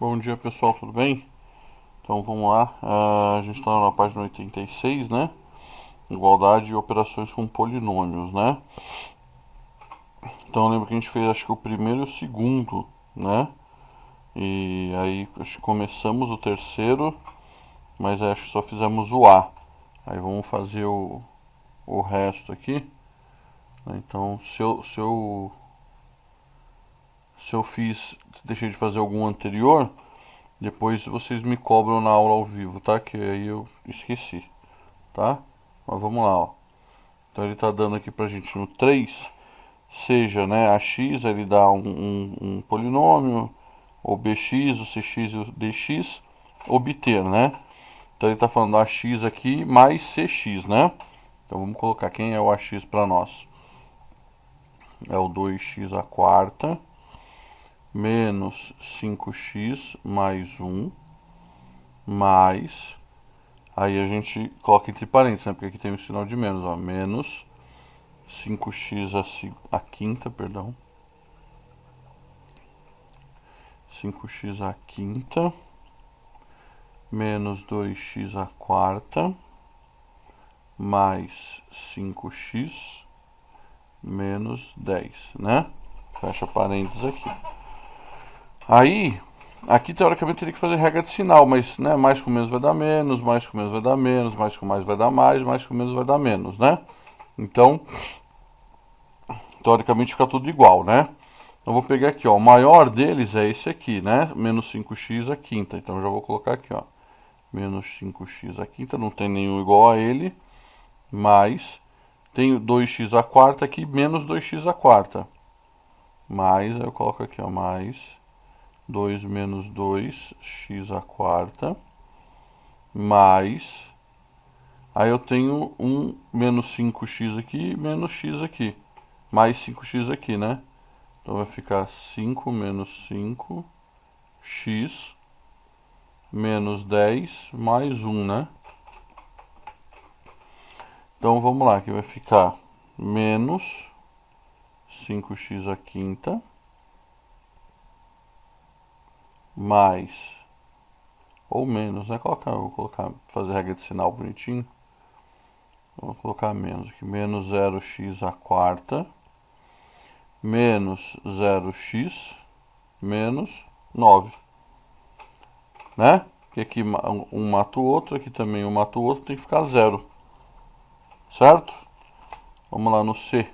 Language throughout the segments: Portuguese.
Bom dia pessoal, tudo bem? Então vamos lá, a gente está na página 86, né? Igualdade e operações com polinômios, né? Então lembra que a gente fez acho que o primeiro e o segundo, né? E aí acho que começamos o terceiro, mas acho que só fizemos o A. Aí vamos fazer o resto aqui. Então se eu deixei de fazer algum anterior, depois vocês me cobram na aula ao vivo, tá? Que aí eu esqueci, tá? Mas vamos lá, ó. Então ele está dando aqui pra gente no 3, seja, né, ax, ele dá um polinômio, ou bx, o cx e o dx, obter, né? Então ele está falando ax aqui mais cx, né? Então vamos colocar quem é o ax para nós. É o 2x à quarta menos 5x mais 1 mais... Aí a gente coloca entre parênteses, né? Porque aqui tem um sinal de menos, ó. Menos 5x à quinta, perdão. 5x à quinta menos 2x à quarta mais 5x menos 10, né? Fecha parênteses aqui. Aí, aqui teoricamente teria que fazer regra de sinal, mas né, mais com menos vai dar menos, mais com menos vai dar menos, mais com mais vai dar mais com menos vai dar menos, né? Então, teoricamente fica tudo igual, né? Eu vou pegar aqui, ó, o maior deles é esse aqui, né? Menos 5x à quinta. Então já vou colocar aqui, ó. Menos 5x à quinta, não tem nenhum igual a ele. Mais, tenho 2x à quarta aqui, menos 2x à quarta. Mais, aí eu coloco aqui, ó, mais 2 menos 2x à quarta. Mais, aí eu tenho um menos 5x aqui, menos x aqui. Mais 5x aqui, né? Então vai ficar 5 menos 5x menos 10 mais 1, né? Então vamos lá, que vai ficar menos 5x à quinta mais, ou menos, né? Vou colocar, fazer regra de sinal bonitinho. Vou colocar menos aqui, menos 0x à quarta menos 0x menos 9, né? Porque aqui um mata o outro, aqui também um mata o outro, tem que ficar zero, certo? Vamos lá no C.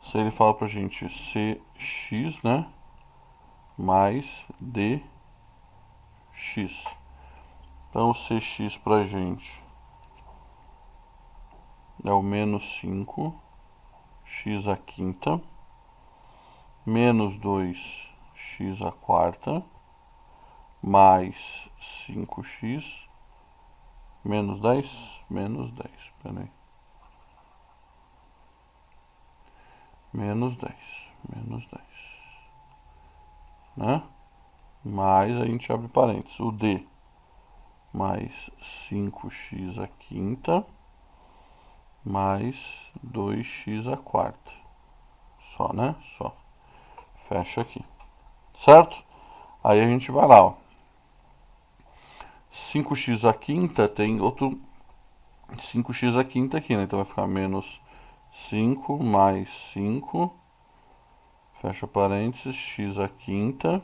C ele fala pra gente cx, né? Mais dx. Então o cx pra gente é o menos 5x à quinta menos 2x à quarta mais 5x menos 10, peraí. Menos 10, né? Mais a gente abre parênteses, o d mais 5x à quinta mais 2x à quarta. Só, né? Só. Fecha aqui. Certo? Aí a gente vai lá, ó. 5x à quinta tem outro 5x à quinta aqui, né? Então vai ficar menos 5 mais 5, fecha parênteses, x à quinta,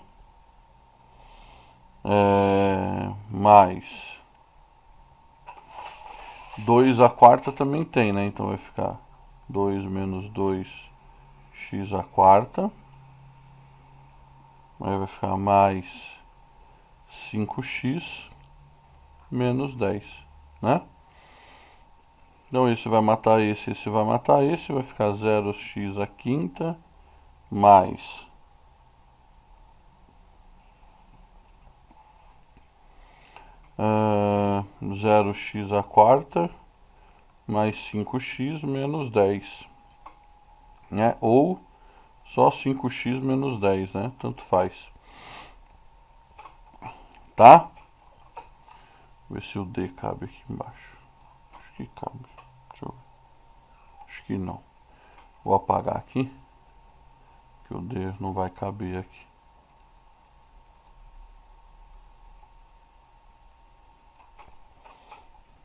mais 2 à quarta também tem, né? Então vai ficar 2 menos 2x à quarta, aí vai ficar mais 5x menos 10, né? Então esse vai matar esse vai matar esse, vai ficar 0x à quinta mais 0x à quarta mais 5x menos 10, né? Ou só 5x menos 10, né? Tanto faz. Tá? Ver se o D cabe aqui embaixo. Acho que cabe. Deixa eu ver. Acho que não. Vou apagar aqui, que o D não vai caber aqui.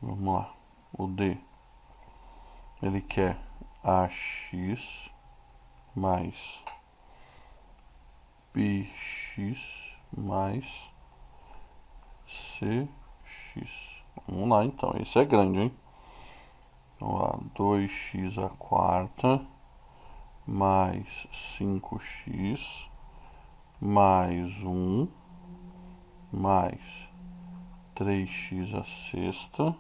Vamos lá. O D, ele quer AX mais BX mais CX. Vamos lá, então. Esse é grande, hein? Vamos lá. 2x à quarta mais 5x mais 1 mais 3x à sexta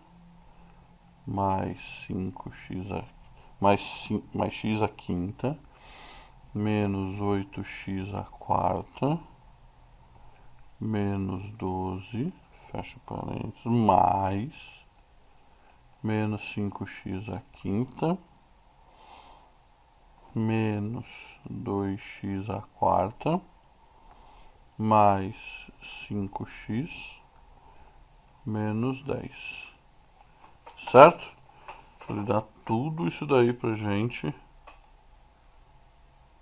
mais 5x mais x à quinta menos 8x à quarta menos 12, fecha parênteses, mais menos 5x à quinta menos 2x à quarta mais 5x menos 10. Certo? Ele dá tudo isso daí pra gente,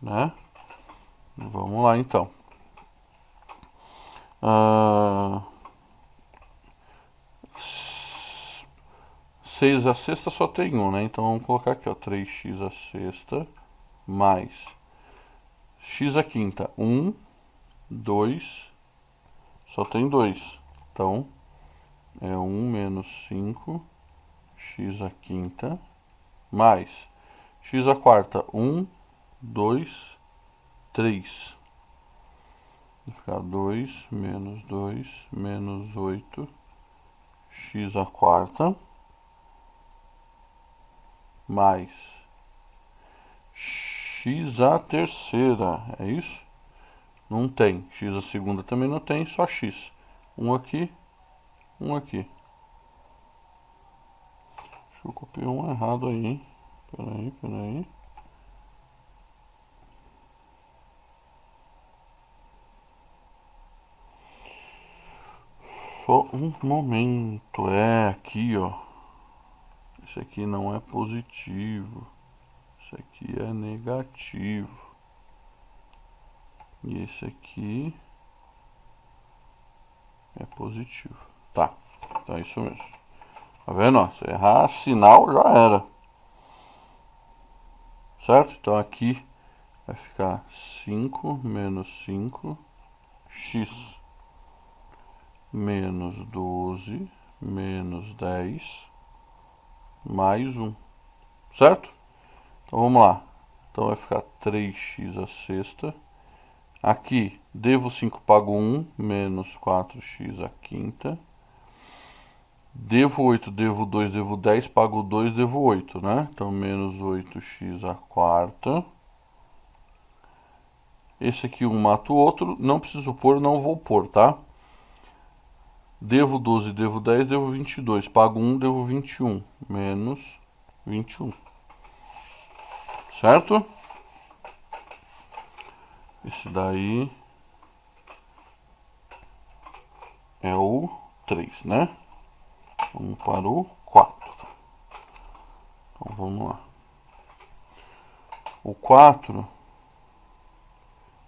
né? Vamos lá, então. 6 à sexta só tem 1, né? Então vamos colocar aqui, ó, 3x à sexta mais x à quinta, 1, 2, só tem 2. Então é 1 menos 5 x à quinta mais x à quarta, 1, 2, 3. Vai ficar 2 menos 8 x à quarta mais x à terceira, é isso? Não tem. X à segunda também não tem, só x. Um aqui, um aqui. Acho que eu copiei um errado aí, hein? Peraí. Só um momento. É, aqui, ó. Esse aqui não é positivo. Esse aqui é negativo. E esse aqui é positivo. Tá, então é isso mesmo. Tá vendo? Ó, se errar sinal, já era. Certo? Então aqui vai ficar 5 menos 5x menos 12 menos 10 mais 1. Certo? Então vamos lá. Então vai ficar 3x à sexta. Aqui, devo 5, pago 1, menos 4x à quinta. Devo 8, devo 2, devo 10, pago 2, devo 8, né? Então, menos 8x à quarta. Esse aqui um mata o outro, não preciso pôr, não vou pôr, tá? Devo 12, devo 10, devo 22, pago 1, devo 21, menos 21. Certo? Esse daí é o 3, né? Vamos para o 4. Então vamos lá. O 4,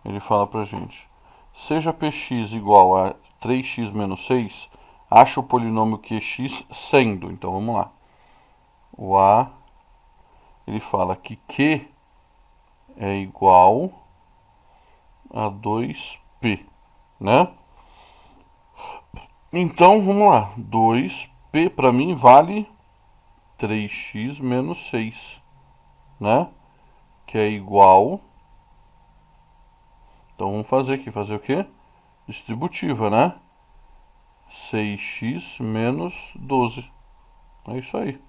ele fala pra gente: seja px igual a 3x menos 6, acha o polinômio QX sendo. Então vamos lá. O A, ele fala que Q é igual a 2P, né? Então vamos lá. 2P para mim vale 3x menos 6, né? Que é igual. Então vamos fazer aqui. Fazer o quê? Distributiva, né? 6x menos 12. É isso aí.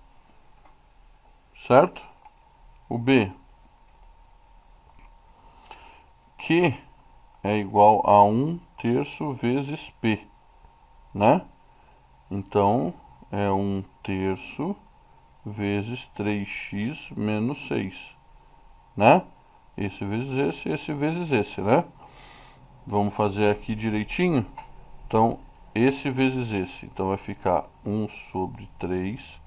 Certo? O B. Q é igual a 1 terço vezes P, né? Então, é 1 terço vezes 3x menos 6, né? Esse vezes esse vezes esse, né? Vamos fazer aqui direitinho. Então, esse vezes esse. Então, vai ficar 1 sobre 3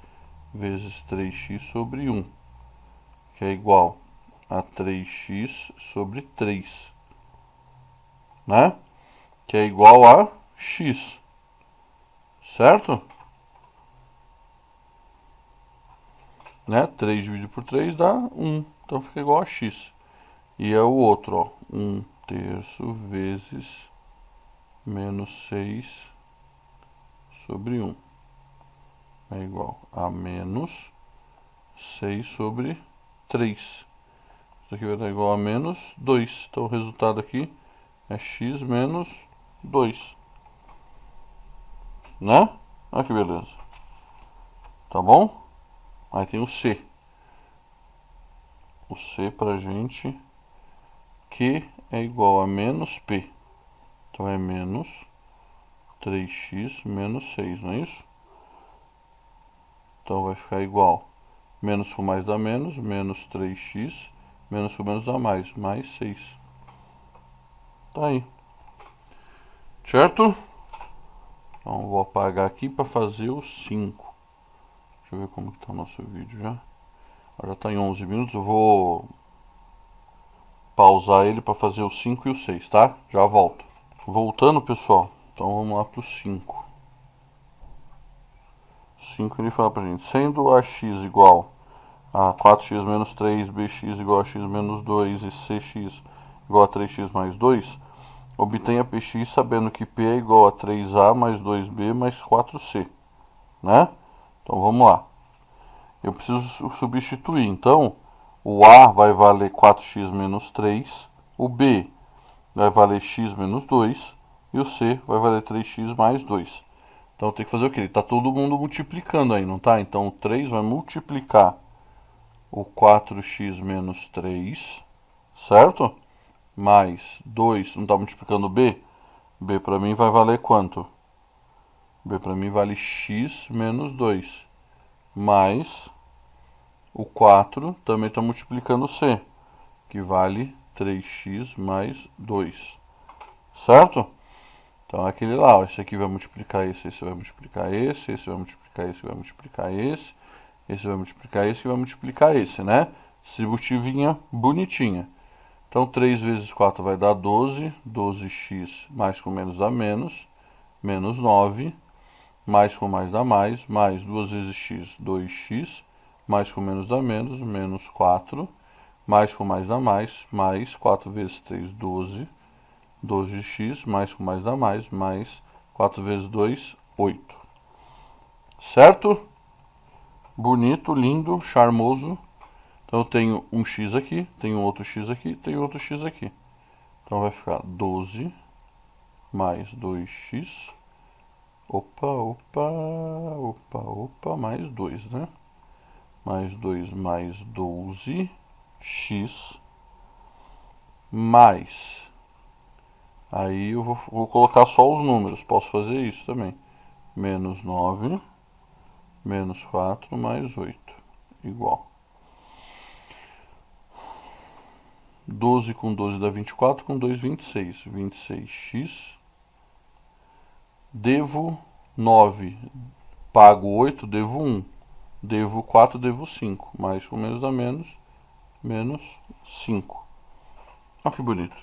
vezes 3x sobre 1, que é igual a 3x sobre 3, né? Que é igual a x, certo? né? 3 dividido por 3 dá 1. Então fica igual a x. E é o outro, ó. 1/3 vezes menos 6 sobre 1. É igual a menos 6 sobre 3. Isso aqui vai dar igual a menos 2. Então o resultado aqui é x menos 2. Né? Olha que beleza. Tá bom? Aí tem o C. O C pra gente, Q é igual a menos P. Então é menos 3x menos 6, não é isso? Então vai ficar igual. Menos com mais dá menos, menos 3x, menos com menos dá mais 6. Tá aí. Certo? Então vou apagar aqui para fazer o 5. Deixa eu ver como está o nosso vídeo já. Já está em 11 minutos, eu vou pausar ele para fazer o 5 e o 6, tá? Já volto. Voltando, pessoal. Então vamos lá para o 5. 5 ele fala pra gente, sendo ax igual a 4x menos 3, bx igual a x menos 2 e cx igual a 3x mais 2, obtenha px sabendo que p é igual a 3a mais 2b mais 4c, né? Então vamos lá. Eu preciso substituir, então o a vai valer 4x menos 3, o b vai valer x menos 2 e o c vai valer 3x mais 2. Então tem que fazer o quê? Está todo mundo multiplicando aí, não tá? Então o 3 vai multiplicar o 4x menos 3, certo? Mais 2, não está multiplicando o b? B para mim vai valer quanto? B para mim vale x menos 2. Mais o 4 também está multiplicando o c, que vale 3x mais 2. Certo? Então aquele lá, ó, esse aqui vai multiplicar esse vai multiplicar esse vai multiplicar esse vai multiplicar esse vai multiplicar esse e vai multiplicar esse, né? Distributivinha bonitinha. Então 3 vezes 4 vai dar 12, 12x mais com menos dá menos, menos 9, mais com mais dá mais 2 vezes x, 2x, mais com menos dá menos, menos 4, mais com mais dá mais 4 vezes 3, 12, 12x, mais com mais dá mais 4 vezes 2, 8. Certo? Bonito, lindo, charmoso. Então eu tenho um x aqui, tenho outro x aqui, tenho outro x aqui. Então vai ficar 12 mais 2x. Opa, mais 2, né? Mais 2 mais 12x mais. Aí eu vou colocar só os números, posso fazer isso também. Menos 9, menos 4 mais 8, igual. 12 com 12 dá 24, com 2, 26. 26x. Devo 9, pago 8, devo 1. Devo 4, devo 5. Mais com menos dá menos, menos 5. Olha que bonito.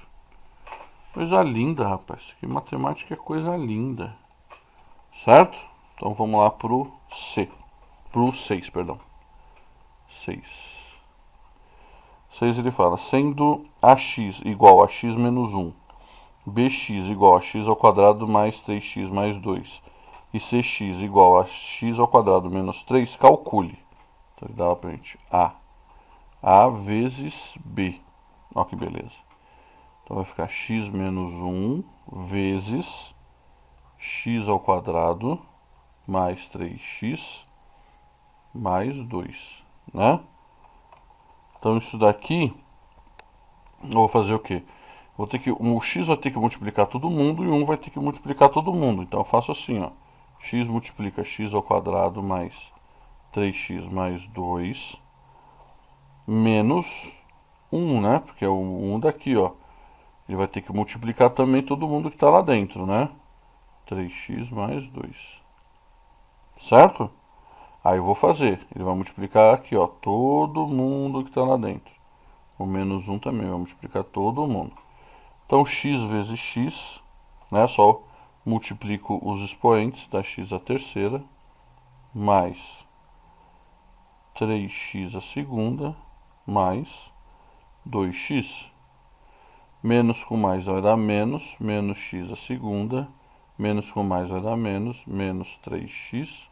Coisa linda, rapaz. Que matemática é coisa linda. Certo? Então vamos lá pro C. Pro 6, perdão. 6. 6 ele fala, sendo ax igual a x menos 1, bx igual a x ao quadrado mais 3x mais 2 e cx igual a x ao quadrado menos 3, calcule. Então ele dá pra gente A vezes B. Olha que beleza. Então vai ficar x menos 1 vezes x ao quadrado mais 3x mais 2, né? Então isso daqui, eu vou fazer o quê? O x vai ter que multiplicar todo mundo e 1 vai ter que multiplicar todo mundo. Então eu faço assim, ó. X multiplica x ao quadrado mais 3x mais 2 menos 1, né? Porque é o 1 daqui, ó. Ele vai ter que multiplicar também todo mundo que está lá dentro, né? 3x mais 2. Certo? Aí eu vou fazer. Ele vai multiplicar aqui, ó, todo mundo que está lá dentro. O menos 1 também vai multiplicar todo mundo. Então, x vezes x, né? Só multiplico os expoentes da x à terceira, mais 3x à segunda mais 2x. Menos com mais vai dar menos, menos x à segunda, menos com mais vai dar menos, menos 3x,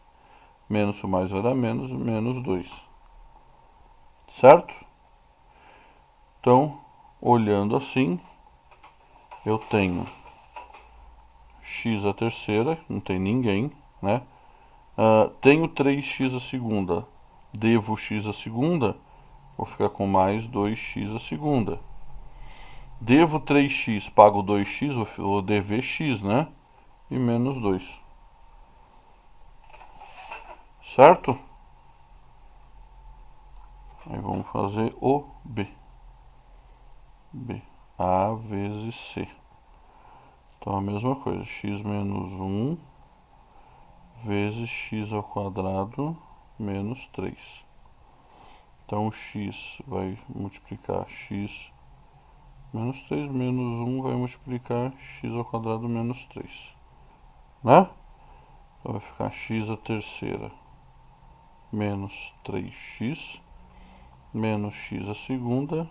menos com mais vai dar menos, menos 2. Certo? Então, olhando assim, eu tenho x à terceira, não tem ninguém, né? Tenho 3x à segunda, devo x à segunda, vou ficar com mais 2x à segunda. Devo 3x, pago 2x, vou dever x, né? E menos 2. Certo? Aí vamos fazer o B. B. A vezes C. Então a mesma coisa. X menos 1 vezes x ao quadrado menos 3. Então x vai multiplicar x menos 3 menos 1 vai multiplicar x ao quadrado menos 3. Né? Então vai ficar x à terceira menos 3x menos x à segunda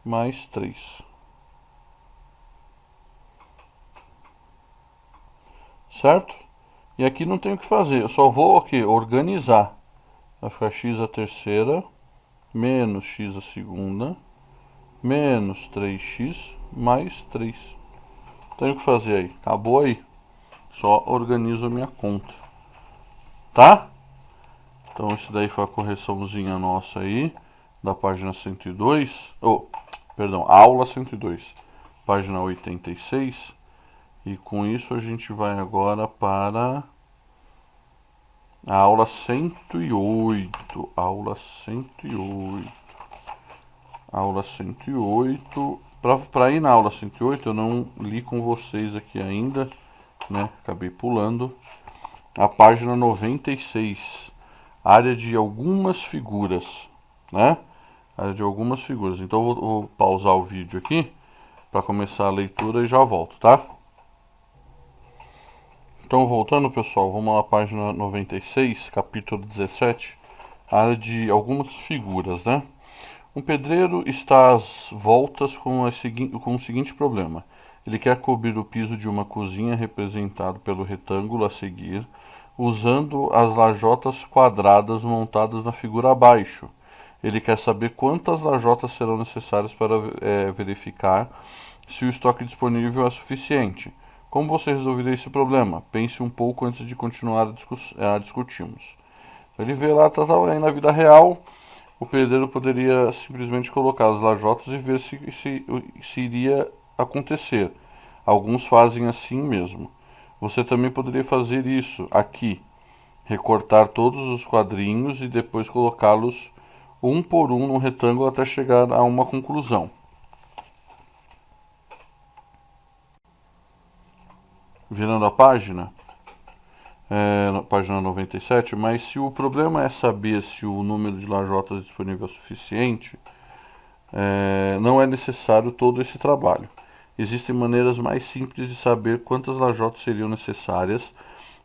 mais 3. Certo? E aqui não tem o que fazer, eu só vou aqui organizar. Vai ficar x à terceira menos x à segunda menos 3x mais 3. Tenho que fazer aí, acabou aí. Só organizo a minha conta. Tá? Então isso daí foi a correçãozinha nossa aí, da página 102. Perdão, aula 102, página 86. E com isso a gente vai agora para a aula 108. Aula 108. Aula 108. Para ir na aula 108, eu não li com vocês aqui ainda, né? Acabei pulando. A página 96. Área de algumas figuras, né? Área de algumas figuras. Então eu vou pausar o vídeo aqui para começar a leitura e já volto, tá? Então voltando, pessoal, vamos à página 96, capítulo 17, área de algumas figuras, né? Um pedreiro está às voltas com o seguinte problema. Ele quer cobrir o piso de uma cozinha representado pelo retângulo a seguir, usando as lajotas quadradas montadas na figura abaixo. Ele quer saber quantas lajotas serão necessárias para verificar se o estoque disponível é suficiente. Como você resolveria esse problema? Pense um pouco antes de continuar a discutirmos. Ele vê lá, aí na vida real, o pedreiro poderia simplesmente colocar as lajotas e ver se iria acontecer. Alguns fazem assim mesmo. Você também poderia fazer isso aqui. Recortar todos os quadrinhos e depois colocá-los um por um no retângulo até chegar a uma conclusão. Virando a página, na página 97, mas se o problema é saber se o número de lajotas disponível é suficiente, não é necessário todo esse trabalho. Existem maneiras mais simples de saber quantas lajotas seriam necessárias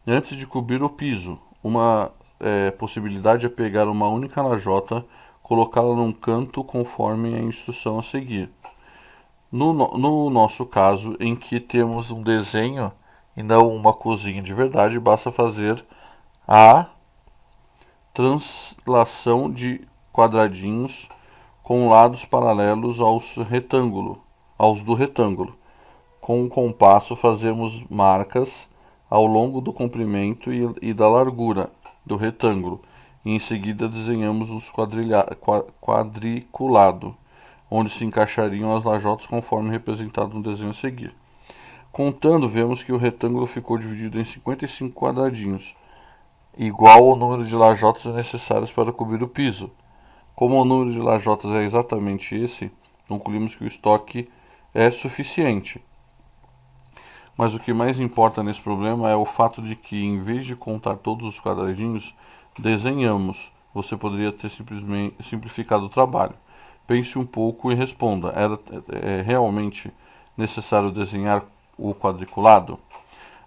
antes de cobrir o piso. Uma possibilidade é pegar uma única lajota, colocá-la num canto conforme a instrução a seguir. No nosso caso, em que temos um desenho e não uma cozinha de verdade, basta fazer a translação de quadradinhos com lados paralelos aos do retângulo. Com um compasso fazemos marcas ao longo do comprimento e da largura do retângulo. E em seguida desenhamos os quadriculado, onde se encaixariam as lajotas conforme representado no desenho a seguir. Contando, vemos que o retângulo ficou dividido em 55 quadradinhos, igual ao número de lajotas necessárias para cobrir o piso. Como o número de lajotas é exatamente esse, concluímos que o estoque é suficiente. Mas o que mais importa nesse problema é o fato de que, em vez de contar todos os quadradinhos, desenhamos. Você poderia ter simplesmente simplificado o trabalho. Pense um pouco e responda: era realmente necessário desenhar o quadriculado?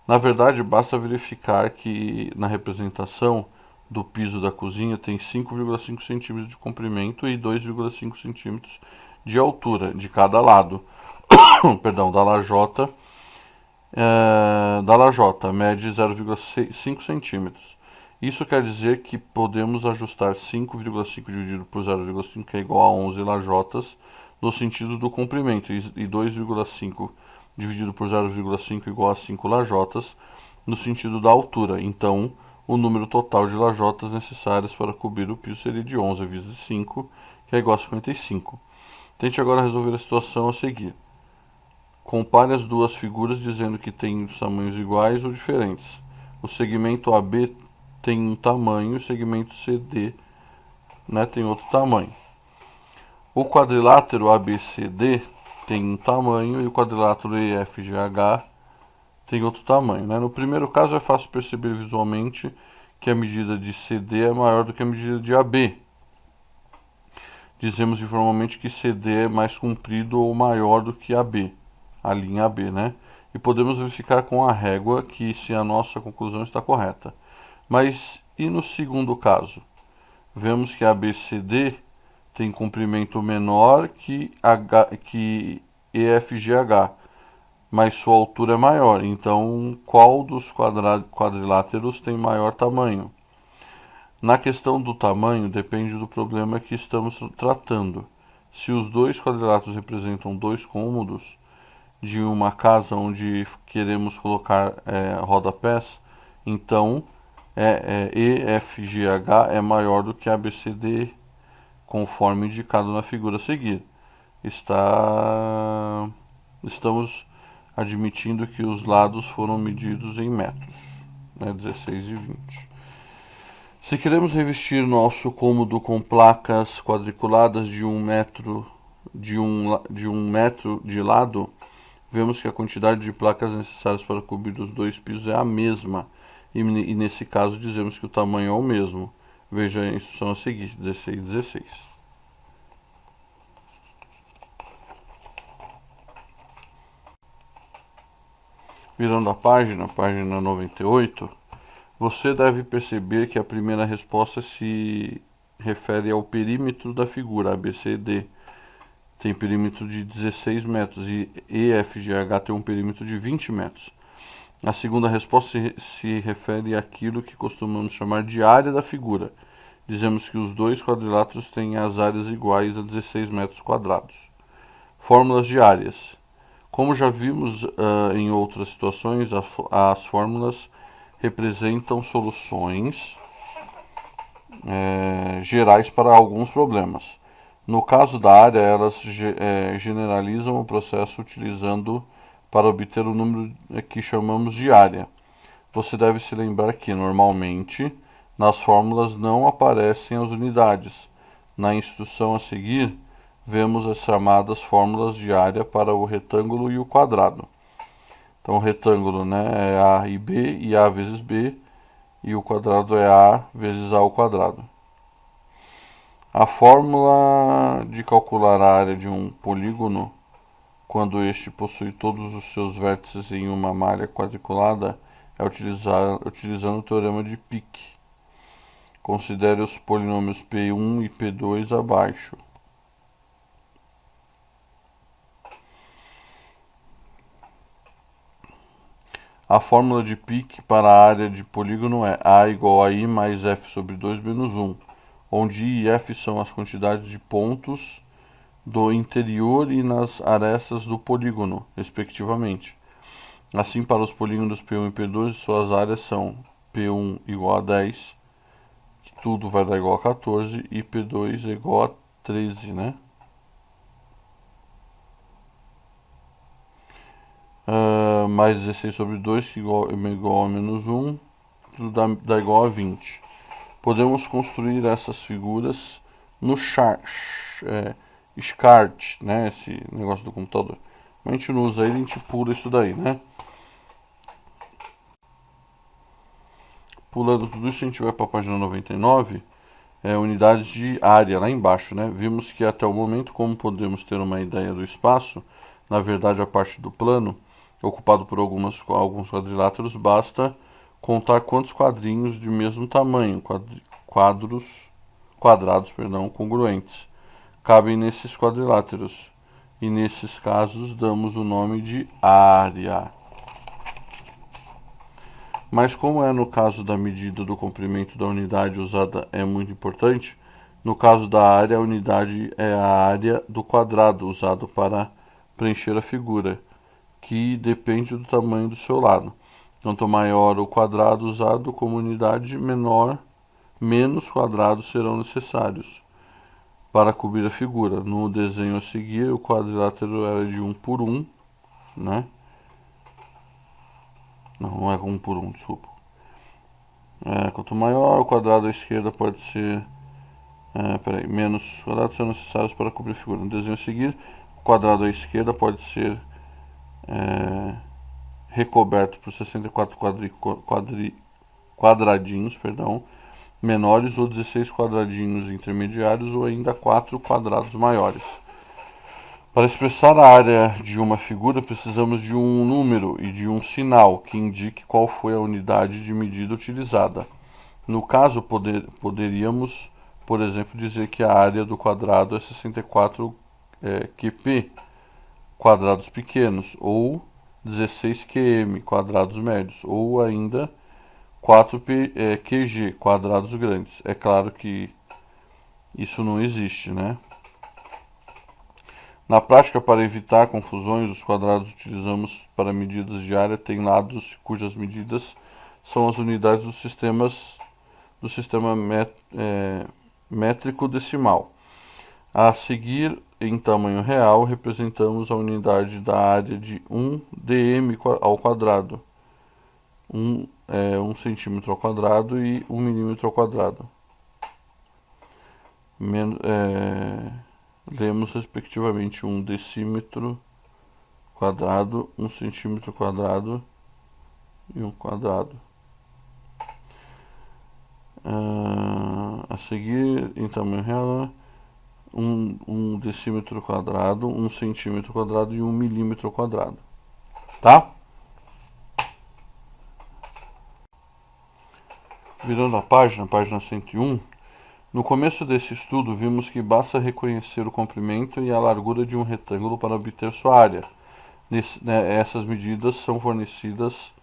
Na verdade, basta verificar que na representação do piso da cozinha tem 5,5 centímetros de comprimento e 2,5 centímetros de altura de cada lado. Perdão, da lajota. Mede 0,5 centímetros. Isso quer dizer que podemos ajustar 5,5 dividido por 0,5, que é igual a 11 lajotas, no sentido do comprimento, e 2,5 dividido por 0,5 igual a 5 lajotas, no sentido da altura. Então, o número total de lajotas necessárias para cobrir o piso seria de 11 vezes 5, que é igual a 55. Tente agora resolver a situação a seguir. Compare as duas figuras dizendo que têm tamanhos iguais ou diferentes. O segmento AB tem um tamanho e o segmento CD, né, tem outro tamanho. O quadrilátero ABCD tem um tamanho e o quadrilátero EFGH tem outro tamanho, né? No primeiro caso é fácil perceber visualmente que a medida de CD é maior do que a medida de AB. Dizemos informalmente que CD é mais comprido ou maior do que AB, a linha AB, né? E podemos verificar com a régua que se a nossa conclusão está correta. Mas e no segundo caso? Vemos que a ABCD tem comprimento menor que EFGH, mas sua altura é maior. Então, qual dos quadriláteros tem maior tamanho? Na questão do tamanho, depende do problema que estamos tratando. Se os dois quadriláteros representam dois cômodos de uma casa onde queremos colocar rodapés, então EFGH é maior do que ABCD, conforme indicado na figura a seguir. Estamos admitindo que os lados foram medidos em metros, né, 16 e 20. Se queremos revestir nosso cômodo com placas quadriculadas de 1 metro de metro de lado, vemos que a quantidade de placas necessárias para cobrir os dois pisos é a mesma, e nesse caso dizemos que o tamanho é o mesmo. Veja a instrução a seguir, 16 e 16. Virando a página 98, você deve perceber que a primeira resposta se refere ao perímetro da figura ABCD. Tem perímetro de 16 metros e EFGH tem um perímetro de 20 metros. A segunda resposta se refere àquilo que costumamos chamar de área da figura. Dizemos que os dois quadriláteros têm as áreas iguais a 16 metros quadrados. Fórmulas de áreas. Como já vimos em outras situações, as fórmulas representam soluções gerais para alguns problemas. No caso da área, elas generalizam o processo utilizando para obter o número que chamamos de área. Você deve se lembrar que, normalmente, nas fórmulas não aparecem as unidades. Na instrução a seguir, vemos as chamadas fórmulas de área para o retângulo e o quadrado. Então, o retângulo, né, é A e B, e A vezes B, e o quadrado é A vezes A ao quadrado. A fórmula de calcular a área de um polígono, quando este possui todos os seus vértices em uma malha quadriculada, é utilizando o teorema de Pick. Considere os polinômios P1 e P2 abaixo. A fórmula de Pick para a área de polígono é A igual a I mais F sobre 2 menos 1, onde I e F são as quantidades de pontos do interior e nas arestas do polígono, respectivamente. Assim, para os polígonos P1 e P2, suas áreas são P1 igual a 10, que tudo vai dar igual a 14, e P2 é igual a 13, né? Mais 16 sobre 2, que é igual a menos 1, tudo dá igual a 20. Podemos construir essas figuras no SCART, né, esse negócio do computador. Mas a gente não usa ele, a gente pula isso daí, né? Pulando tudo isso, a gente vai para a página 99, unidades de área, lá embaixo, né? Vimos que até o momento, como podemos ter uma ideia do espaço, na verdade a parte do plano, ocupado por alguns quadriláteros, basta contar quantos quadrinhos de mesmo tamanho, quadrados, congruentes, cabem nesses quadriláteros. E nesses casos damos o nome de área. Mas como é no caso da medida do comprimento da unidade usada é muito importante, no caso da área, a unidade é a área do quadrado usado para preencher a figura, que depende do tamanho do seu lado. Quanto maior o quadrado usado como unidade, menos quadrados serão necessários para cobrir a figura. No desenho a seguir, o quadrilátero era de 1 por 1, né? Não é 1 por 1, desculpa. Quanto maior o quadrado à esquerda pode ser... menos quadrados serão necessários para cobrir a figura. No desenho a seguir, o quadrado à esquerda pode ser recoberto por 64 quadradinhos, menores, ou 16 quadradinhos intermediários, ou ainda 4 quadrados maiores. Para expressar a área de uma figura, precisamos de um número e de um sinal que indique qual foi a unidade de medida utilizada. No caso, poderíamos, por exemplo, dizer que a área do quadrado é 64 QP, quadrados pequenos, ou 16 QM, quadrados médios, ou ainda 4 QG, quadrados grandes. É claro que isso não existe, né? Na prática, para evitar confusões, os quadrados que utilizamos para medidas de área têm lados cujas medidas são as unidades do sistema métrico decimal. A seguir, em tamanho real, representamos a unidade da área de 1 dm ao quadrado, 1 centímetro ao quadrado e 1 milímetro ao quadrado. Lemos respectivamente 1 decímetro quadrado, 1 centímetro quadrado e 1 quadrado. A seguir, em tamanho real, 1 decímetro quadrado, 1 centímetro quadrado e 1 milímetro quadrado. Tá? Virando a página 101. No começo desse estudo, vimos que basta reconhecer o comprimento e a largura de um retângulo para obter sua área. Essas medidas são fornecidas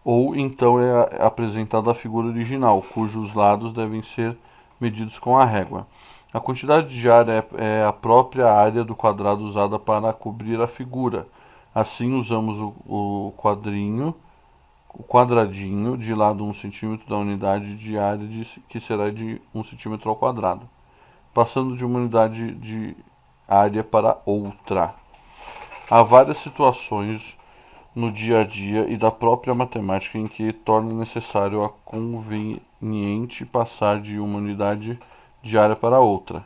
ou então é apresentada a figura original, cujos lados devem ser medidos com a régua. A quantidade de área é a própria área do quadrado usada para cobrir a figura. Assim, usamos o quadradinho de lado 1 cm da unidade de área que será de 1 cm ao quadrado, passando de uma unidade de área para outra. Há várias situações no dia a dia e da própria matemática em que torna necessário a conveniente passar de uma unidade de área para outra.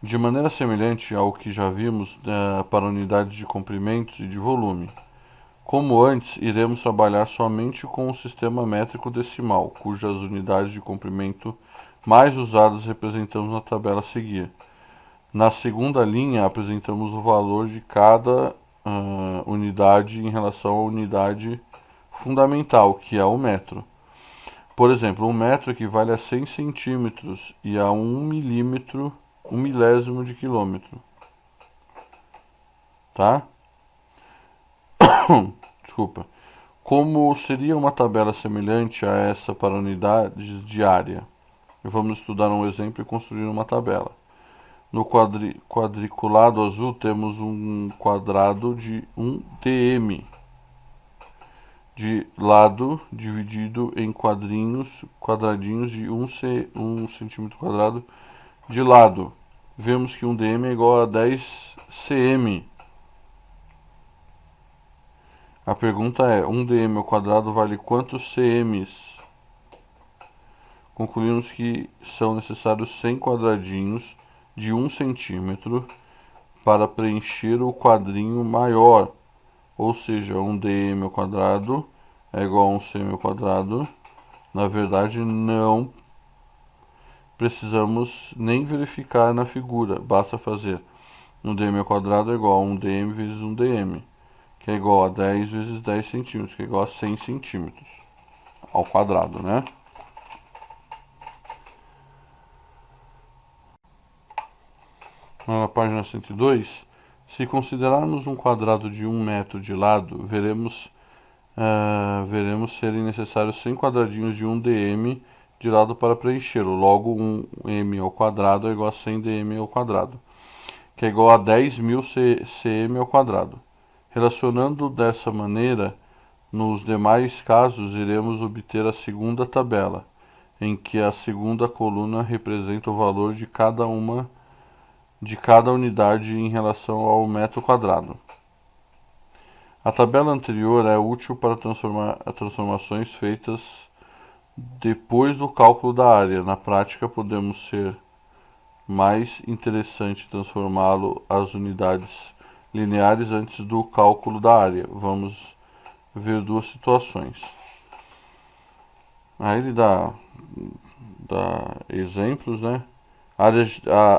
De maneira semelhante ao que já vimos para unidades de comprimentos e de volume. Como antes, iremos trabalhar somente com o sistema métrico decimal, cujas unidades de comprimento mais usadas representamos na tabela a seguir. Na segunda linha, apresentamos o valor de cada unidade em relação à unidade fundamental, que é o metro. Por exemplo, um metro equivale a 100 centímetros e a 1 milímetro, 1 milésimo de quilômetro. Tá? Desculpa. Como seria uma tabela semelhante a essa para unidades de área? Vamos estudar um exemplo e construir uma tabela. No quadriculado azul temos um quadrado de 1 dm, de lado dividido em quadradinhos de 1 cm quadrado de lado. Vemos que 1 dm é igual a 10 cm. A pergunta é, 1 dm ao quadrado vale quantos cms? Concluímos que são necessários 100 quadradinhos de 1 centímetro para preencher o quadrinho maior, ou seja, 1 dm ao quadrado é igual a 1 cm ao quadrado. Na verdade, não precisamos nem verificar na figura, basta fazer 1 dm ao quadrado é igual a 1 dm vezes 1 dm, que é igual a 10 vezes 10 centímetros, que é igual a 100 centímetros. ao quadrado, né? Na página 102, se considerarmos um quadrado de 1 metro de lado, veremos serem necessários 100 quadradinhos de 1 dm de lado para preenchê-lo. Logo, 1 m ao quadrado é igual a 100 dm ao quadrado, que é igual a 10.000 cm ao quadrado. Relacionando dessa maneira, nos demais casos, iremos obter a segunda tabela, em que a segunda coluna representa o valor de cada unidade em relação ao metro quadrado. A tabela anterior é útil para transformações feitas depois do cálculo da área. Na prática, podemos ser mais interessante transformá-lo às unidades lineares antes do cálculo da área. Vamos ver duas situações. Aí ele dá exemplos, né? A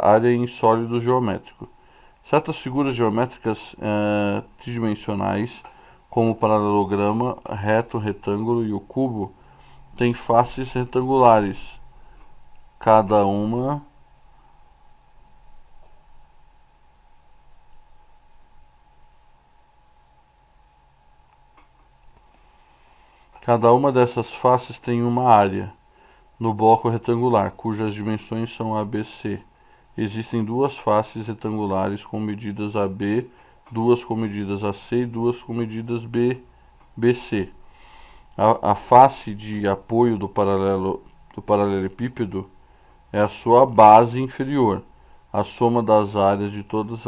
área em sólido geométrico. Certas figuras geométricas tridimensionais, como o paralelograma, reto, retângulo e o cubo, têm faces retangulares, cada uma dessas faces tem uma área no bloco retangular, cujas dimensões são ABC. Existem duas faces retangulares com medidas AB, duas com medidas AC e duas com medidas BC. A face de apoio do paralelepípedo é a sua base inferior. A soma das áreas de todas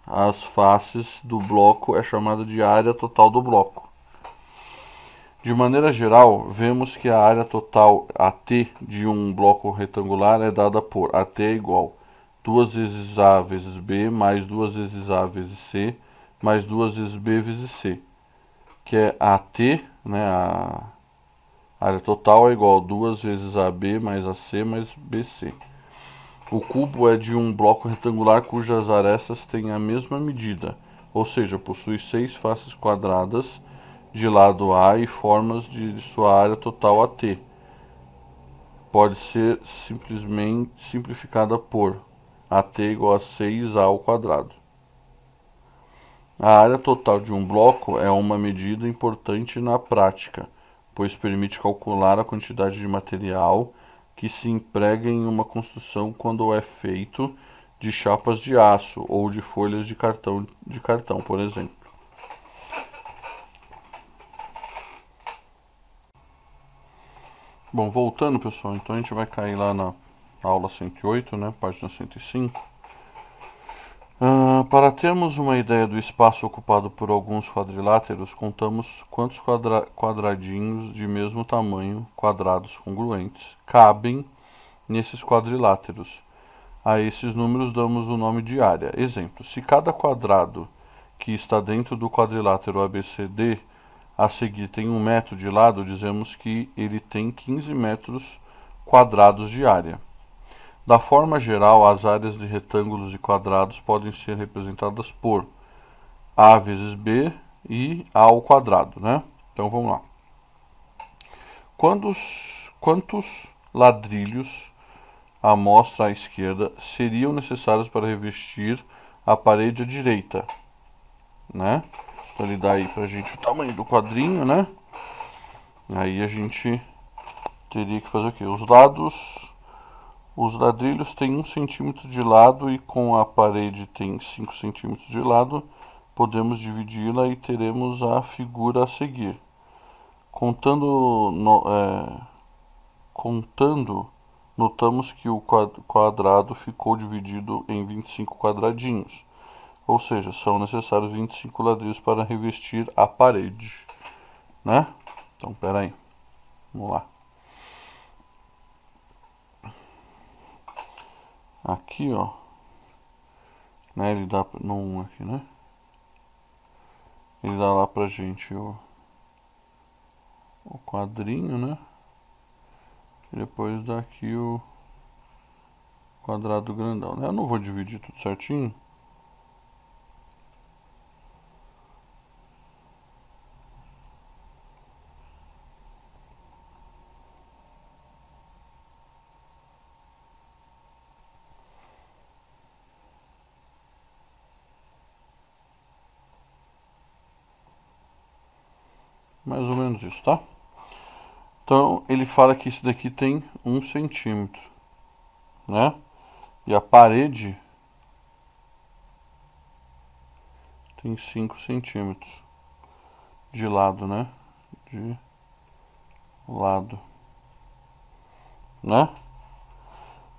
as faces do bloco é chamada de área total do bloco. De maneira geral, vemos que a área total AT de um bloco retangular é dada por AT é igual 2 vezes A vezes B mais 2 vezes A vezes C mais 2 vezes B vezes C, que é AT, né, a área total é igual a 2 vezes AB mais AC mais BC. O cubo é de um bloco retangular cujas arestas têm a mesma medida, ou seja, possui 6 faces quadradas de lado A e formas de sua área total AT. Pode ser simplesmente simplificada por AT igual a 6A ao quadrado. A área total de um bloco é uma medida importante na prática, pois permite calcular a quantidade de material que se emprega em uma construção quando é feito de chapas de aço ou de folhas de cartão, por exemplo. Bom, voltando, pessoal, então a gente vai cair lá na aula 108, né, página 105. Para termos uma ideia do espaço ocupado por alguns quadriláteros, contamos quantos quadradinhos de mesmo tamanho, quadrados congruentes, cabem nesses quadriláteros. A esses números damos o nome de área. Exemplo, se cada quadrado que está dentro do quadrilátero ABCD a seguir tem 1 metro de lado, dizemos que ele tem 15 metros quadrados de área. Da forma geral, as áreas de retângulos e quadrados podem ser representadas por A vezes B e A ao quadrado, né? Então vamos lá. Quantos ladrilhos à mostra à esquerda seriam necessários para revestir a parede à direita, né? Então ele dá aí pra gente o tamanho do quadrinho, né? Aí a gente teria que fazer o quê? Os ladrilhos têm 1 centímetro de lado e com a parede tem 5 centímetros de lado. Podemos dividi-la e teremos a figura a seguir. Contando, notamos que o quadrado ficou dividido em 25 quadradinhos. Ou seja, são necessários 25 ladrilhos para revestir a parede, né? Então, pera aí. Vamos lá. Aqui, ó. Né, ele dá no 1 aqui, né? Ele dá lá pra gente o quadrinho, né? E depois dá aqui o quadrado grandão, né? Eu não vou dividir tudo certinho. Mais ou menos isso, tá? Então, ele fala que isso daqui tem 1 centímetro, né? E a parede tem 5 centímetros de lado, né? De lado, né?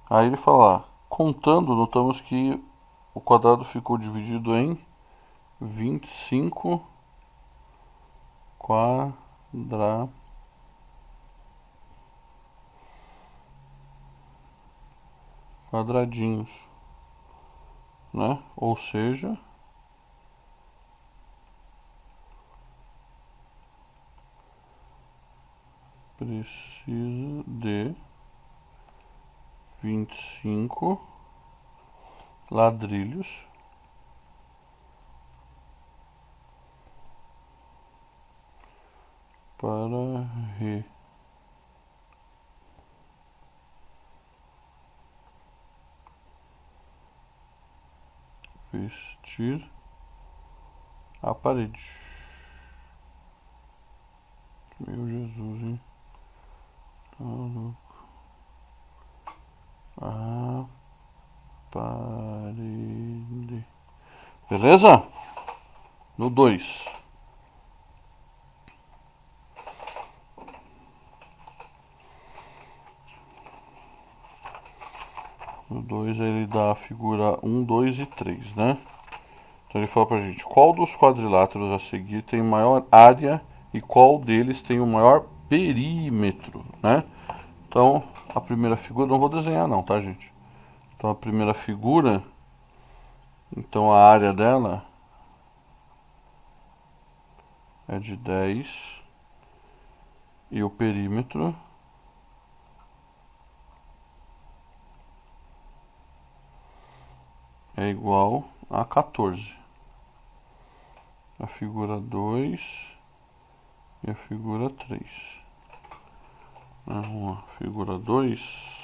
Aí ele fala, contando, notamos que o quadrado ficou dividido em 25 quadradinhos, né? Ou seja, precisa de 25 ladrilhos para revestir a parede. Meu Jesus, hein? A parede. Beleza? No 2. No 2 ele dá a figura 1, 2 e 3, né? Então ele fala pra gente, qual dos quadriláteros a seguir tem maior área e qual deles tem o maior perímetro, né? Então, a primeira figura, não vou desenhar não, tá, gente? Então, a primeira figura, então a área dela é de 10 e o perímetro é igual a 14. A figura 2 e a figura 3. Vamos lá, figura 2.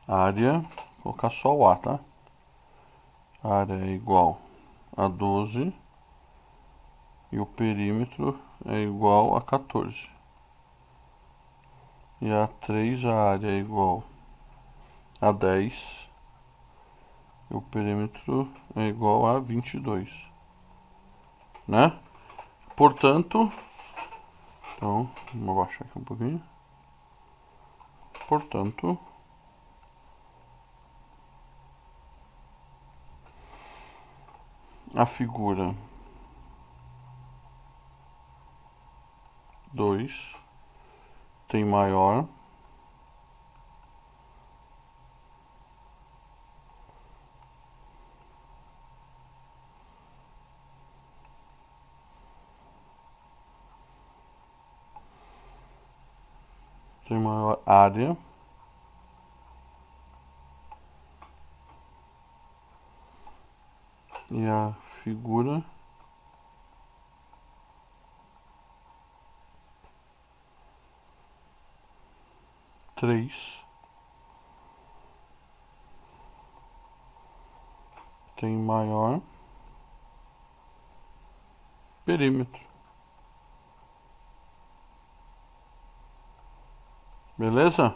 Área, vou colocar só o A, tá? A área é igual a 12 e o perímetro é igual a 14. E a 3, a área é igual a 10 e o perímetro é igual a 22, né? Portanto, então, vamos abaixar aqui um pouquinho. Portanto, a figura 2 tem maior área e a figura 3 tem maior perímetro. Beleza?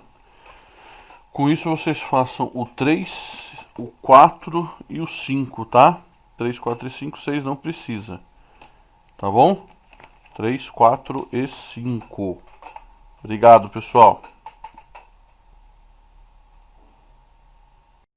Com isso vocês façam o 3, o 4 e o 5, tá? 3, 4 e 5, 6 não precisa. Tá bom? 3, 4 e 5. Obrigado, pessoal.